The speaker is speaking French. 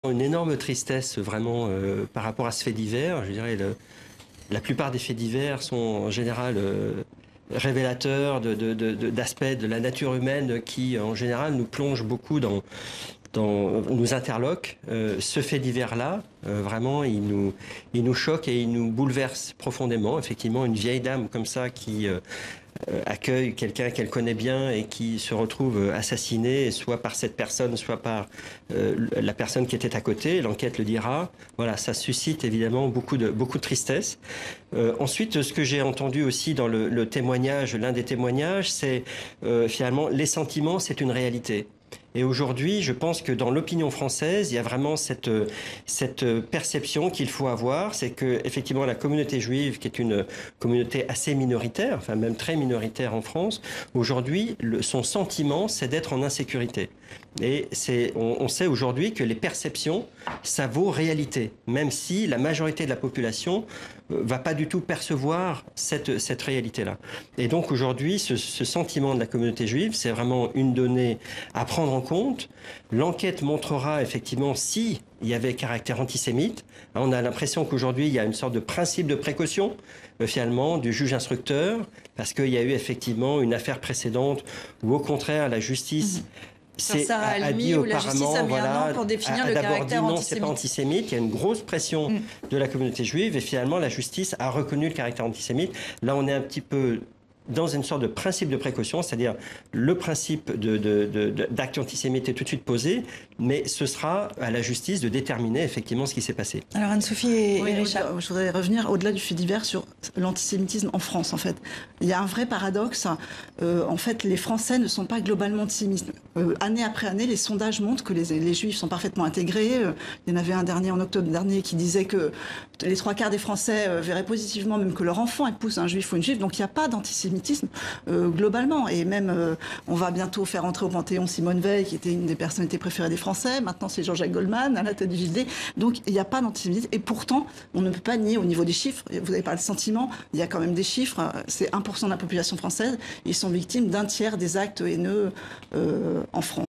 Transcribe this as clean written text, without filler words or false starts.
Une énorme tristesse vraiment par rapport à ce fait divers. Je dirais la plupart des faits divers sont en général révélateurs d'aspects de la nature humaine qui en général nous plongent beaucoup nous interloquent. Ce fait divers-là, vraiment, il nous choque et il nous bouleverse profondément. Effectivement, une vieille dame comme ça qui accueille quelqu'un qu'elle connaît bien et qui se retrouve assassiné, soit par cette personne, soit par la personne qui était à côté. L'enquête le dira. Voilà, ça suscite évidemment beaucoup de tristesse. Ensuite, ce que j'ai entendu aussi dans le témoignage, l'un des témoignages, c'est finalement les sentiments, c'est une réalité. Et aujourd'hui, je pense que dans l'opinion française, il y a vraiment cette perception qu'il faut avoir, c'est que effectivement la communauté juive, qui est une communauté assez minoritaire, enfin même très minoritaire en France, aujourd'hui, son sentiment, c'est d'être en insécurité. Et on sait aujourd'hui que les perceptions, ça vaut réalité, même si la majorité de la population va pas du tout percevoir cette réalité-là. Et donc aujourd'hui, ce sentiment de la communauté juive, c'est vraiment une donnée à prendre en compte. L'enquête montrera effectivement si il y avait caractère antisémite. On a l'impression qu'aujourd'hui, il y a une sorte de principe de précaution, finalement, du juge instructeur, parce qu'il y a eu effectivement une affaire précédente où, au contraire, la justice a dit auparavant, voilà, pour définir le caractère non, antisémite. c'est pas antisémite. Il y a une grosse pression de la communauté juive et finalement la justice a reconnu le caractère antisémite. Là, on est un petit peu dans une sorte de principe de précaution, c'est-à-dire le principe d'acte antisémite est tout de suite posé, mais ce sera à la justice de déterminer effectivement ce qui s'est passé. Alors Anne-Sophie et Richard. Je voudrais revenir au-delà du fait divers sur l'antisémitisme en France, en fait. Il y a un vrai paradoxe. En fait, les Français ne sont pas globalement antisémites. Année après année, les sondages montrent que les Juifs sont parfaitement intégrés. Il y en avait un dernier en octobre dernier qui disait que les 3/4 des Français verraient positivement même que leur enfant épouse un Juif ou une Juive. Donc il n'y a pas d'antisémitisme globalement. Et même, on va bientôt faire entrer au Panthéon Simone Veil, qui était une des personnalités préférées des Français. Maintenant, c'est Jean-Jacques Goldman à la tête du JLD. Donc, il n'y a pas d'antisémitisme. Et pourtant, on ne peut pas nier au niveau des chiffres. Vous avez parlé de sentiments. Il y a quand même des chiffres. C'est 1% de la population française. Ils sont victimes d'1/3 des actes haineux en France.